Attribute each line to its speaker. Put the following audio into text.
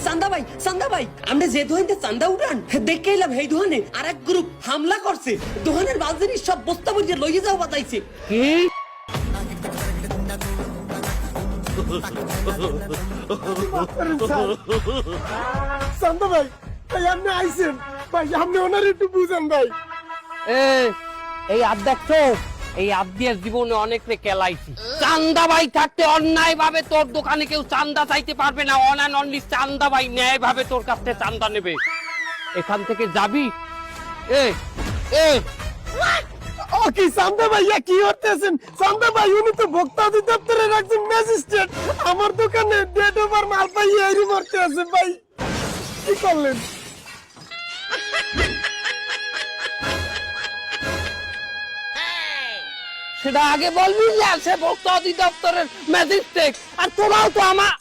Speaker 1: চান্দা ভাই আমরা যে দোকানতে চান্দা উঠান দেখে এলাম এই দোকানে আর এক গ্রুপ হামলা করছে, দোকানের মাল জিনিস সব বস্তা ভরিয়ে লইয়ে যাও বাতাইছে।
Speaker 2: কি
Speaker 3: চান্দা ভাই, ভাই আপনি আইছেন, ভাই আপনি ওনার একটু বুঝান ভাই।
Speaker 2: এই আপ দেখছো, এই আপ দিয়ে জীবনে অনেক রে কেলাইছি। চান্দা ভাই থাকতে অন্যায় ভাবে তোর দোকানে কেউ চান্দা চাইতে পারবে না। অন অ্যান্ড অনলি চান্দা ভাই ন্যায় ভাবে তোর কাছ থেকে চান্দা নেবে। এখান থেকে যাবি।
Speaker 3: ও কি চান্দা ভাইয়া কি করতেছেন? চান্দা ভাই উনি তো ভোক্তা অধিদপ্তরের একজন ম্যাজিস্ট্রেট, আমার দোকানে ডেট ওভার মাল পাইয়ে এরি মরতে আছে ভাই, কি করলেন?
Speaker 2: সেটা আগে বলবি না, সে ভোক্তা অধিদপ্তরের ম্যাজিস্ট্রেট। আর তোরাও তো আমার